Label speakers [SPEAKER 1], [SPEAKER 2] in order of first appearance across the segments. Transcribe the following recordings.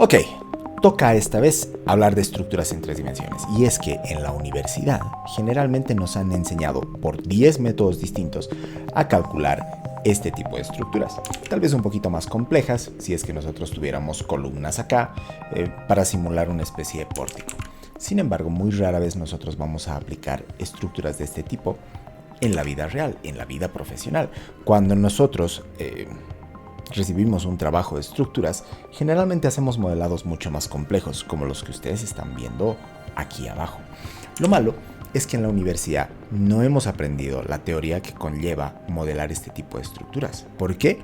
[SPEAKER 1] Ok, toca esta vez hablar de estructuras en tres dimensiones. Y es que en la universidad generalmente nos han enseñado por 10 métodos distintos a calcular este tipo de estructuras. Tal vez un poquito más complejas si es que nosotros tuviéramos columnas acá para simular una especie de pórtico. Sin embargo, muy rara vez nosotros vamos a aplicar estructuras de este tipo en la vida real, en la vida profesional. Cuando nosotros recibimos un trabajo de estructuras, generalmente hacemos modelados mucho más complejos, como los que ustedes están viendo aquí abajo. Lo malo es que en la universidad no hemos aprendido la teoría que conlleva modelar este tipo de estructuras. ¿Por qué?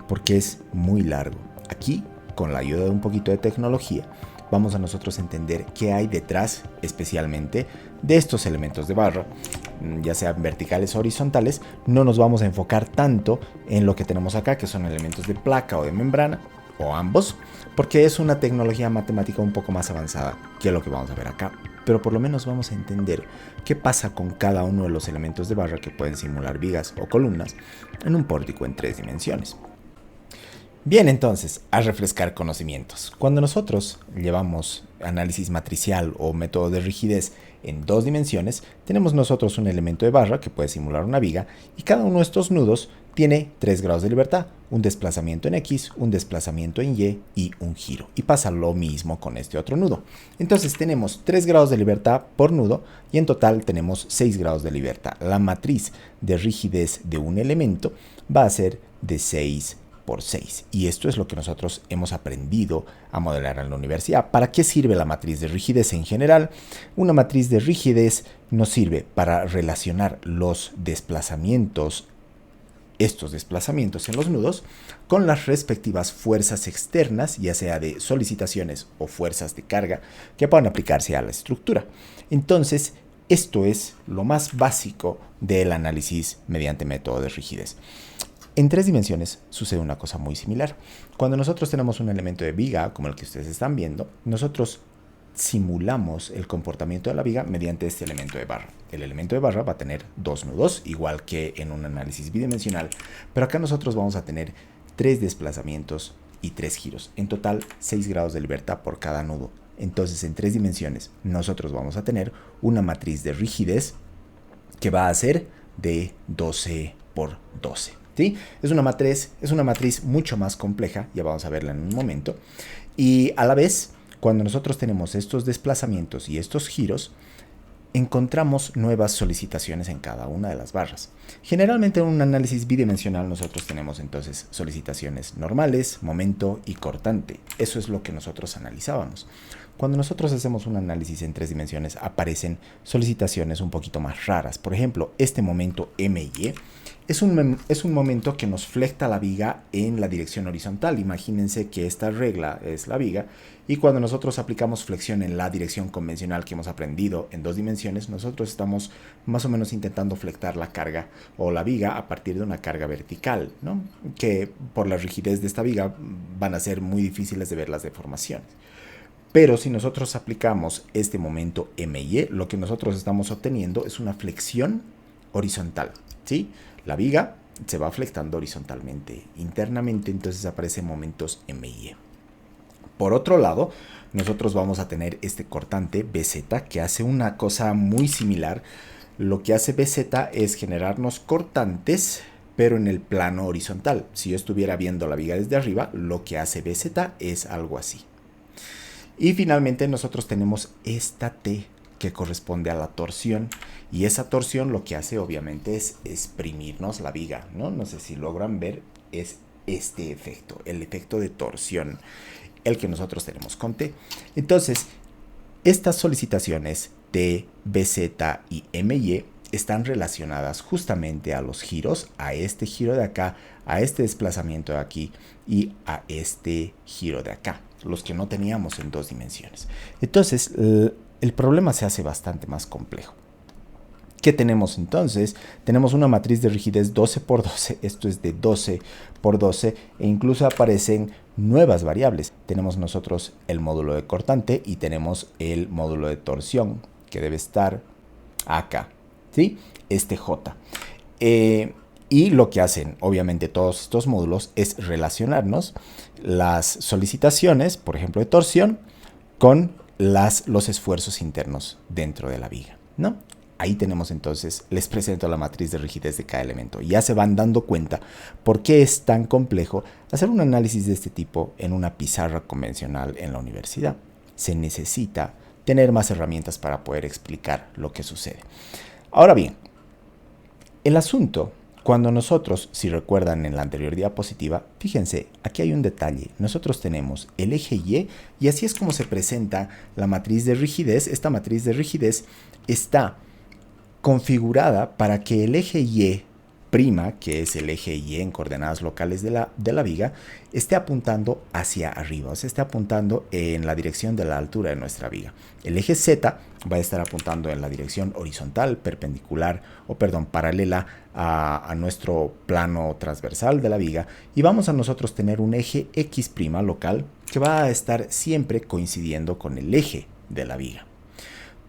[SPEAKER 1] Porque es muy largo. Aquí, con la ayuda de un poquito de tecnología, vamos a nosotros entender qué hay detrás, especialmente, de estos elementos de barra, ya sean verticales o horizontales. No nos vamos a enfocar tanto en lo que tenemos acá, que son elementos de placa o de membrana, o ambos, porque es una tecnología matemática un poco más avanzada que lo que vamos a ver acá. Pero por lo menos vamos a entender qué pasa con cada uno de los elementos de barra que pueden simular vigas o columnas en un pórtico en tres dimensiones. Bien, entonces, a refrescar conocimientos. Cuando nosotros llevamos análisis matricial o método de rigidez en dos dimensiones, tenemos nosotros un elemento de barra que puede simular una viga y cada uno de estos nudos tiene 3 grados de libertad, un desplazamiento en X, un desplazamiento en Y y un giro. Y pasa lo mismo con este otro nudo. Entonces tenemos 3 grados de libertad por nudo y en total tenemos 6 grados de libertad. La matriz de rigidez de un elemento va a ser de 6 por 6. Y esto es lo que nosotros hemos aprendido a modelar en la universidad. ¿Para qué sirve la matriz de rigidez en general? Una matriz de rigidez nos sirve para relacionar los desplazamientos, estos desplazamientos en los nudos, con las respectivas fuerzas externas, ya sea de solicitaciones o fuerzas de carga, que puedan aplicarse a la estructura. Entonces, esto es lo más básico del análisis mediante método de rigidez. En tres dimensiones sucede una cosa muy similar. Cuando nosotros tenemos un elemento de viga, como el que ustedes están viendo, nosotros simulamos el comportamiento de la viga mediante este elemento de barra. El elemento de barra va a tener dos nudos, igual que en un análisis bidimensional, pero acá nosotros vamos a tener 3 desplazamientos y 3 giros. En total, 6 grados de libertad por cada nudo. Entonces, en tres dimensiones, nosotros vamos a tener una matriz de rigidez que va a ser de 12 por 12. ¿Sí? Es una matriz mucho más compleja, ya vamos a verla en un momento, y a la vez, cuando nosotros tenemos estos desplazamientos y estos giros, encontramos nuevas solicitaciones en cada una de las barras. Generalmente en un análisis bidimensional nosotros tenemos entonces solicitaciones normales, momento y cortante. Eso es lo que nosotros analizábamos. Cuando nosotros hacemos un análisis en tres dimensiones aparecen solicitaciones un poquito más raras. Por ejemplo, este momento MY es un momento que nos flecta la viga en la dirección horizontal. Imagínense que esta regla es la viga y cuando nosotros aplicamos flexión en la dirección convencional que hemos aprendido en dos dimensiones, nosotros estamos más o menos intentando flectar la carga o la viga a partir de una carga vertical, ¿no? Que por la rigidez de esta viga van a ser muy difíciles de ver las deformaciones. Pero si nosotros aplicamos este momento MY, lo que nosotros estamos obteniendo es una flexión horizontal, ¿sí? La viga se va flectando horizontalmente internamente, entonces aparecen momentos MY. Por otro lado, nosotros vamos a tener este cortante BZ que hace una cosa muy similar. Lo que hace BZ es generarnos cortantes, pero en el plano horizontal. Si yo estuviera viendo la viga desde arriba, lo que hace BZ es algo así. Y finalmente nosotros tenemos esta T que corresponde a la torsión y esa torsión lo que hace obviamente es exprimirnos la viga, ¿no? No sé si logran ver, es este efecto, el efecto de torsión, el que nosotros tenemos con T. Entonces, estas solicitaciones T, BZ y MY están relacionadas justamente a los giros, a este giro de acá, a este desplazamiento de aquí y a este giro de acá, los que no teníamos en dos dimensiones. Entonces, el problema se hace bastante más complejo. ¿Qué tenemos entonces? Tenemos una matriz de rigidez 12 por 12, esto es de 12 por 12 e incluso aparecen nuevas variables. Tenemos nosotros el módulo de cortante y tenemos el módulo de torsión que debe estar acá, ¿sí? Este J. Y lo que hacen, obviamente, todos estos módulos es relacionarnos las solicitaciones, por ejemplo, de torsión, con los esfuerzos internos dentro de la viga, ¿no? Ahí tenemos entonces, les presento la matriz de rigidez de cada elemento. Ya se van dando cuenta por qué es tan complejo hacer un análisis de este tipo en una pizarra convencional en la universidad. Se necesita tener más herramientas para poder explicar lo que sucede. Ahora bien, el asunto, cuando nosotros, si recuerdan en la anterior diapositiva, fíjense, aquí hay un detalle. Nosotros tenemos el eje y así es como se presenta la matriz de rigidez. Esta matriz de rigidez está configurada para que el eje Y', que es el eje Y en coordenadas locales de la viga, esté apuntando hacia arriba, o sea, esté apuntando en la dirección de la altura de nuestra viga. El eje Z va a estar apuntando en la dirección horizontal, paralela a nuestro plano transversal de la viga, y vamos a nosotros tener un eje X' local que va a estar siempre coincidiendo con el eje de la viga.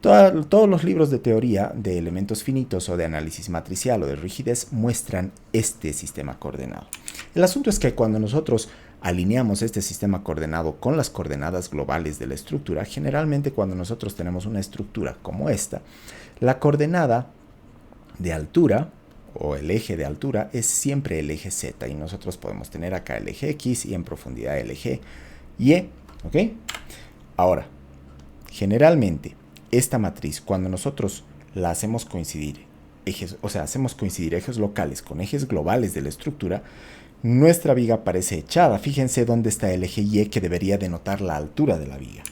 [SPEAKER 1] Todos los libros de teoría de elementos finitos o de análisis matricial o de rigidez muestran este sistema coordenado. El asunto es que cuando nosotros alineamos este sistema coordenado con las coordenadas globales de la estructura, generalmente cuando nosotros tenemos una estructura como esta, la coordenada de altura o el eje de altura es siempre el eje Z, y nosotros podemos tener acá el eje X y en profundidad el eje Y, ¿ok? Ahora, generalmente esta matriz, cuando nosotros la hacemos coincidir hacemos coincidir ejes locales con ejes globales de la estructura, nuestra viga parece echada. Fíjense dónde está el eje Y, que debería denotar la altura de la viga.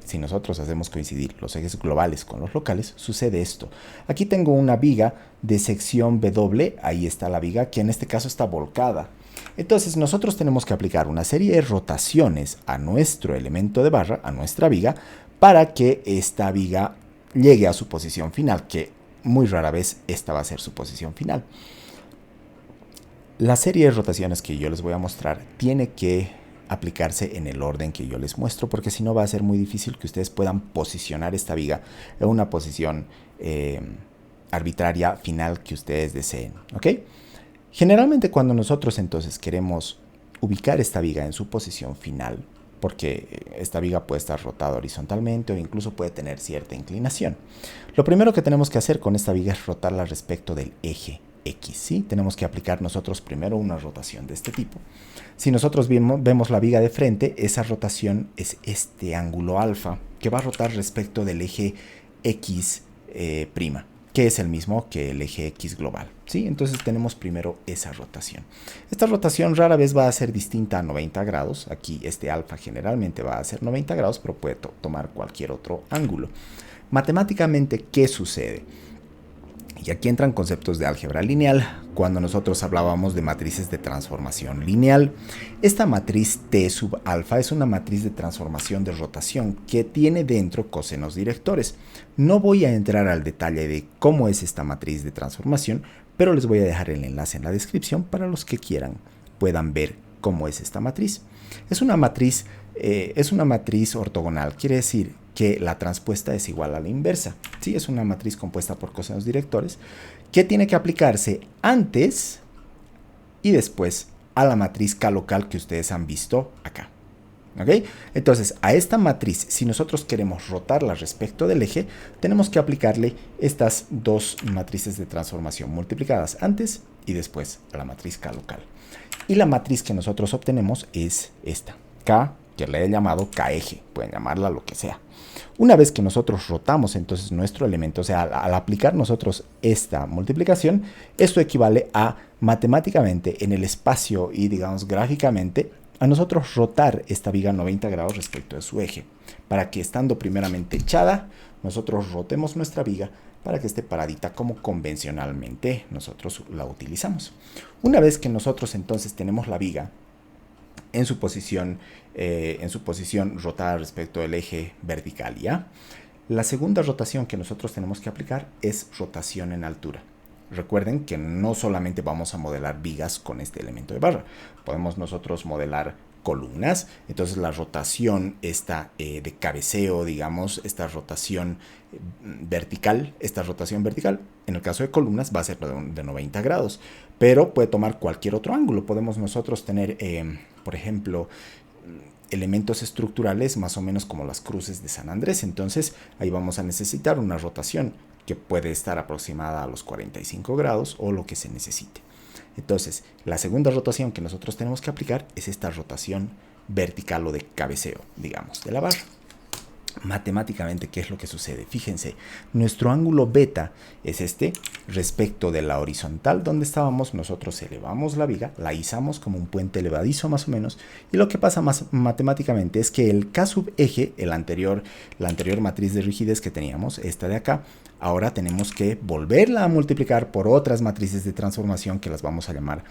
[SPEAKER 1] Si nosotros hacemos coincidir los ejes globales con los locales, sucede esto. Aquí tengo una viga de sección W, ahí está la viga, que en este caso está volcada. Entonces nosotros tenemos que aplicar una serie de rotaciones a nuestro elemento de barra, a nuestra viga, para que esta viga llegue a su posición final, que muy rara vez esta va a ser su posición final. La serie de rotaciones que yo les voy a mostrar tiene que aplicarse en el orden que yo les muestro, porque si no va a ser muy difícil que ustedes puedan posicionar esta viga en una posición arbitraria final que ustedes deseen, ¿ok? Generalmente cuando nosotros entonces queremos ubicar esta viga en su posición final, porque esta viga puede estar rotada horizontalmente o incluso puede tener cierta inclinación, lo primero que tenemos que hacer con esta viga es rotarla respecto del eje X, ¿sí? Tenemos que aplicar nosotros primero una rotación de este tipo. Si nosotros vemos la viga de frente, esa rotación es este ángulo alfa, que va a rotar respecto del eje X', que es el mismo que el eje X global, ¿sí? Entonces tenemos primero esa rotación. Esta rotación rara vez va a ser distinta a 90 grados. Aquí este alfa generalmente va a ser 90 grados, pero puede tomar cualquier otro ángulo. Matemáticamente, ¿qué sucede? Y aquí entran conceptos de álgebra lineal, cuando nosotros hablábamos de matrices de transformación lineal. Esta matriz T sub alfa es una matriz de transformación de rotación que tiene dentro cosenos directores. No voy a entrar al detalle de cómo es esta matriz de transformación, pero les voy a dejar el enlace en la descripción para los que quieran puedan ver cómo es esta matriz. Es una matriz ortogonal, quiere decir que la transpuesta es igual a la inversa. ¿Sí? Es una matriz compuesta por cosenos directores que tiene que aplicarse antes y después a la matriz K local que ustedes han visto acá. ¿Okay? Entonces, a esta matriz, si nosotros queremos rotarla respecto del eje, tenemos que aplicarle estas dos matrices de transformación multiplicadas antes y después a la matriz K local. Y la matriz que nosotros obtenemos es esta, K, que le he llamado K eje, pueden llamarla lo que sea. Una vez que nosotros rotamos entonces nuestro elemento, o sea, al aplicar nosotros esta multiplicación, esto equivale a matemáticamente en el espacio y digamos gráficamente a nosotros rotar esta viga 90 grados respecto de su eje, para que estando primeramente echada, nosotros rotemos nuestra viga para que esté paradita como convencionalmente nosotros la utilizamos. Una vez que nosotros entonces tenemos la viga en su posición rotada respecto del eje vertical, ¿ya? La segunda rotación que nosotros tenemos que aplicar es rotación en altura. Recuerden que no solamente vamos a modelar vigas con este elemento de barra. Podemos nosotros modelar columnas. Entonces la rotación esta de cabeceo, digamos, esta rotación vertical, en el caso de columnas va a ser de 90 grados, pero puede tomar cualquier otro ángulo. Podemos nosotros tener, por ejemplo, elementos estructurales más o menos como las cruces de San Andrés. Entonces ahí vamos a necesitar una rotación que puede estar aproximada a los 45 grados o lo que se necesite. Entonces, la segunda rotación que nosotros tenemos que aplicar es esta rotación vertical o de cabeceo, digamos, de la barra. Matemáticamente, ¿qué es lo que sucede? Fíjense, nuestro ángulo beta es este respecto de la horizontal donde estábamos. Nosotros elevamos la viga, la izamos como un puente elevadizo más o menos, y lo que pasa más matemáticamente es que el K sub eje, la anterior matriz de rigidez que teníamos, esta de acá, ahora tenemos que volverla a multiplicar por otras matrices de transformación que las vamos a llamar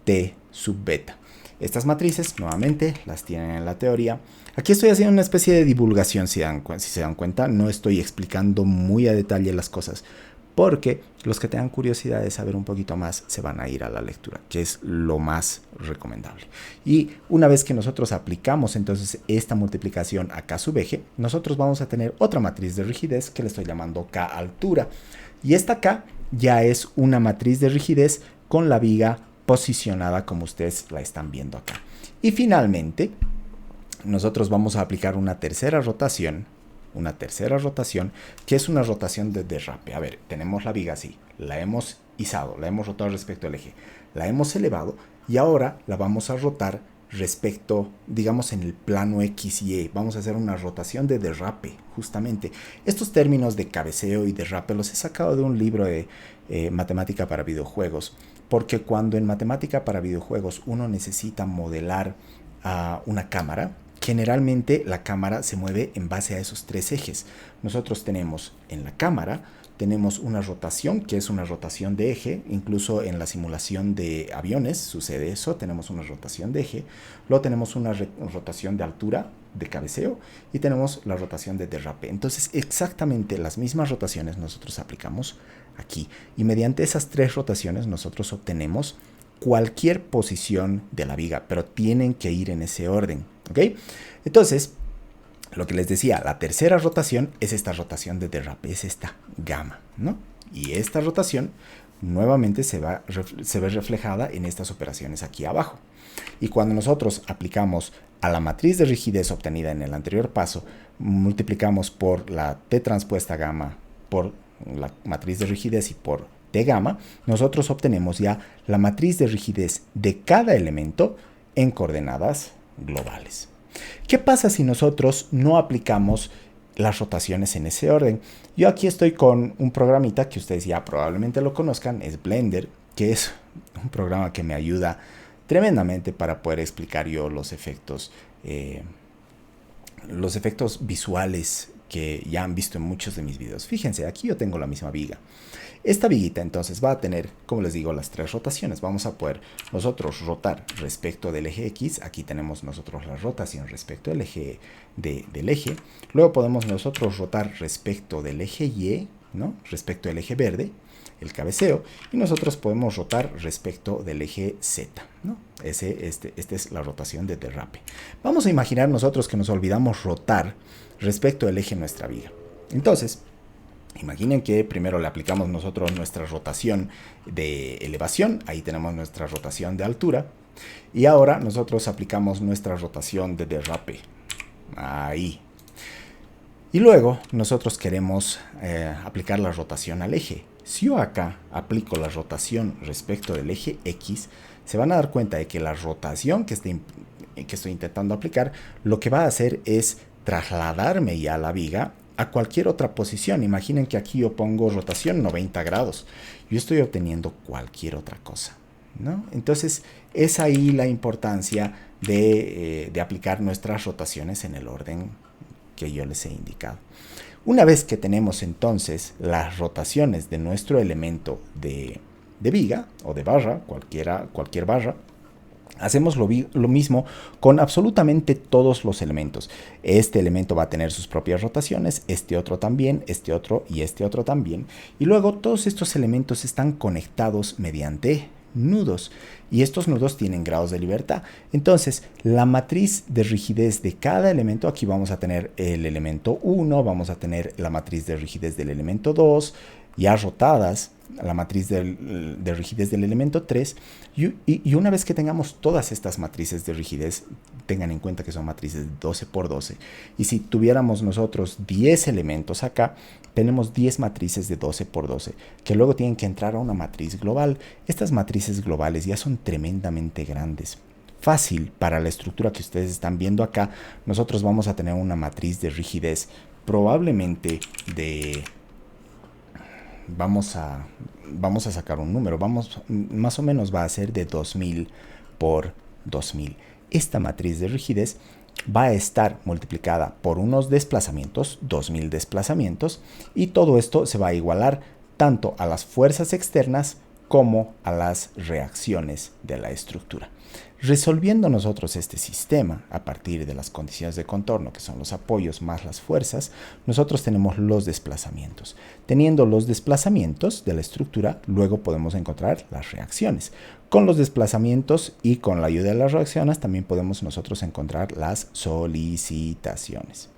[SPEAKER 1] T sub beta. Estas matrices, nuevamente, las tienen en la teoría. Aquí estoy haciendo una especie de divulgación, si se dan cuenta. No estoy explicando muy a detalle las cosas, porque los que tengan curiosidad de saber un poquito más se van a ir a la lectura, que es lo más recomendable. Y una vez que nosotros aplicamos entonces esta multiplicación a K sub eje, nosotros vamos a tener otra matriz de rigidez que le estoy llamando K altura. Y esta K ya es una matriz de rigidez con la viga posicionada como ustedes la están viendo acá. Y finalmente, nosotros vamos a aplicar una tercera rotación, que es una rotación de derrape. A ver, tenemos la viga así, la hemos izado, la hemos rotado respecto al eje, la hemos elevado y ahora la vamos a rotar respecto, digamos, en el plano X y Y. Vamos a hacer una rotación de derrape, justamente. Estos términos de cabeceo y derrape los he sacado de un libro de matemática para videojuegos, porque cuando en matemática para videojuegos uno necesita modelar una cámara, generalmente la cámara se mueve en base a esos tres ejes. Nosotros tenemos en la cámara, tenemos una rotación, que es una rotación de eje. Incluso en la simulación de aviones sucede eso. Tenemos una rotación de eje. Luego tenemos una rotación de altura, de cabeceo. Y tenemos la rotación de derrape. Entonces, exactamente las mismas rotaciones nosotros aplicamos aquí. Y mediante esas tres rotaciones nosotros obtenemos cualquier posición de la viga. Pero tienen que ir en ese orden. ¿Ok? Entonces, lo que les decía, la tercera rotación es esta rotación de derrape, es esta gamma, ¿no? Y esta rotación nuevamente se ve reflejada en estas operaciones aquí abajo. Y cuando nosotros aplicamos a la matriz de rigidez obtenida en el anterior paso, multiplicamos por la T transpuesta gamma por la matriz de rigidez y por T gamma, nosotros obtenemos ya la matriz de rigidez de cada elemento en coordenadas globales. ¿Qué pasa si nosotros no aplicamos las rotaciones en ese orden? Yo aquí estoy con un programita que ustedes ya probablemente lo conozcan, es Blender, que es un programa que me ayuda tremendamente para poder explicar yo los efectos visuales que ya han visto en muchos de mis videos. Fíjense, aquí yo tengo la misma viga. Esta viguita entonces va a tener, como les digo, las tres rotaciones. Vamos a poder nosotros rotar respecto del eje X. Aquí tenemos nosotros la rotación respecto del eje del eje. Luego podemos nosotros rotar respecto del eje Y, ¿no? Respecto del eje verde, el cabeceo. Y nosotros podemos rotar respecto del eje Z, ¿no? Esta es la rotación de derrape. Vamos a imaginar nosotros que nos olvidamos rotar respecto del eje nuestra viga. Entonces, imaginen que primero le aplicamos nosotros nuestra rotación de elevación. Ahí tenemos nuestra rotación de altura. Y ahora nosotros aplicamos nuestra rotación de derrape. Ahí. Y luego nosotros queremos aplicar la rotación al eje. Si yo acá aplico la rotación respecto del eje X, se van a dar cuenta de que la rotación que estoy intentando aplicar, lo que va a hacer es trasladarme ya a la viga a cualquier otra posición. Imaginen que aquí yo pongo rotación 90 grados. Yo estoy obteniendo cualquier otra cosa, ¿no? Entonces, es ahí la importancia de aplicar nuestras rotaciones en el orden que yo les he indicado. Una vez que tenemos entonces las rotaciones de nuestro elemento de viga o de barra, cualquier barra, hacemos lo mismo con absolutamente todos los elementos. Este elemento va a tener sus propias rotaciones, este otro también, este otro y este otro también. Y luego todos estos elementos están conectados mediante nudos. Y estos nudos tienen grados de libertad. Entonces, la matriz de rigidez de cada elemento, aquí vamos a tener el elemento 1, vamos a tener la matriz de rigidez del elemento 2, ya rotadas, la matriz de rigidez del elemento 3, y una vez que tengamos todas estas matrices de rigidez, tengan en cuenta que son matrices de 12 por 12, y si tuviéramos nosotros 10 elementos acá, tenemos 10 matrices de 12 por 12, que luego tienen que entrar a una matriz global. Estas matrices globales ya son tremendamente grandes. Fácil para la estructura que ustedes están viendo acá, nosotros vamos a tener una matriz de rigidez probablemente de... Vamos a sacar un número, más o menos va a ser de 2000 por 2000. Esta matriz de rigidez va a estar multiplicada por unos desplazamientos, 2000 desplazamientos, y todo esto se va a igualar tanto a las fuerzas externas como a las reacciones de la estructura. Resolviendo nosotros este sistema a partir de las condiciones de contorno, que son los apoyos más las fuerzas, nosotros tenemos los desplazamientos. Teniendo los desplazamientos de la estructura, luego podemos encontrar las reacciones. Con los desplazamientos y con la ayuda de las reacciones también podemos nosotros encontrar las solicitaciones.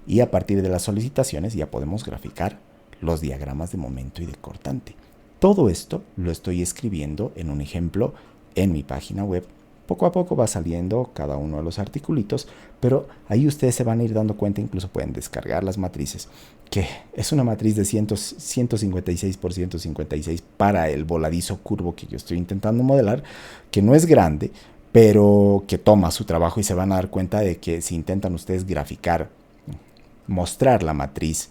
[SPEAKER 1] Y a partir de las solicitaciones ya podemos graficar los diagramas de momento y de cortante. Todo esto lo estoy escribiendo en un ejemplo en mi página web. Poco a poco va saliendo cada uno de los articulitos, pero ahí ustedes se van a ir dando cuenta, incluso pueden descargar las matrices, que es una matriz de 156 por 156 para el voladizo curvo que yo estoy intentando modelar, que no es grande, pero que toma su trabajo, y se van a dar cuenta de que si intentan ustedes graficar, mostrar la matriz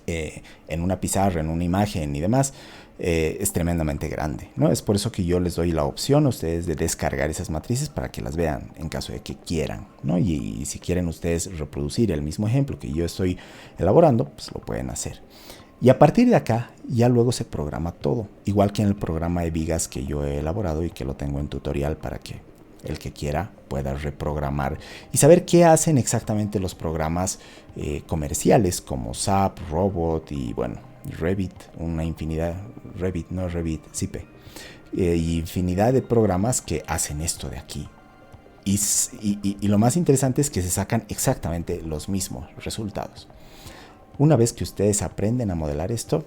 [SPEAKER 1] en una pizarra, en una imagen y demás, es tremendamente grande, ¿no? Es por eso que yo les doy la opción a ustedes de descargar esas matrices para que las vean en caso de que quieran, ¿no? Y si quieren ustedes reproducir el mismo ejemplo que yo estoy elaborando, pues lo pueden hacer. Y a partir de acá ya luego se programa todo, igual que en el programa de vigas que yo he elaborado y que lo tengo en tutorial para que el que quiera pueda reprogramar y saber qué hacen exactamente los programas comerciales como SAP, Robot y bueno, Revit, una infinidad, Zipe, y infinidad de programas que hacen esto de aquí. Y lo más interesante es que se sacan exactamente los mismos resultados. Una vez que ustedes aprenden a modelar esto,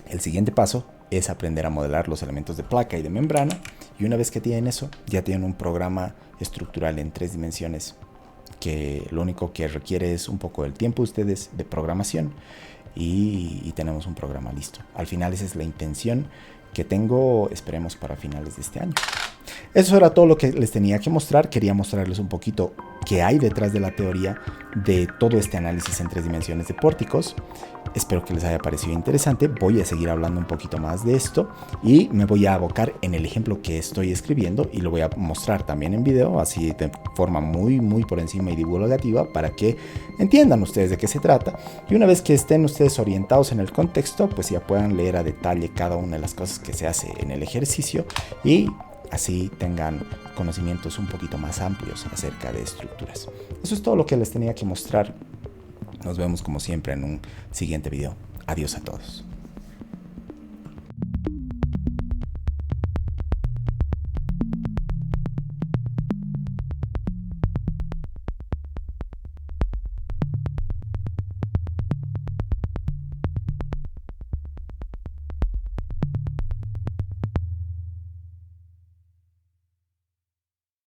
[SPEAKER 1] el siguiente paso es aprender a modelar los elementos de placa y de membrana, y una vez que tienen eso, ya tienen un programa estructural en 3 dimensiones que lo único que requiere es un poco del tiempo ustedes de programación, y tenemos un programa listo. Al final esa es la intención que tengo, esperemos para finales de este año. Eso era todo lo que les tenía que mostrar. Quería mostrarles un poquito qué hay detrás de la teoría de todo este análisis en 3 dimensiones de pórticos. Espero que les haya parecido interesante. Voy a seguir hablando un poquito más de esto y me voy a abocar en el ejemplo que estoy escribiendo y lo voy a mostrar también en video, así de forma muy por encima y divulgativa, para que entiendan ustedes de qué se trata, y una vez que estén ustedes orientados en el contexto, pues ya puedan leer a detalle cada una de las cosas que se hace en el ejercicio y así tengan conocimientos un poquito más amplios acerca de estructuras. Eso es todo lo que les tenía que mostrar. Nos vemos como siempre en un siguiente video. Adiós a todos.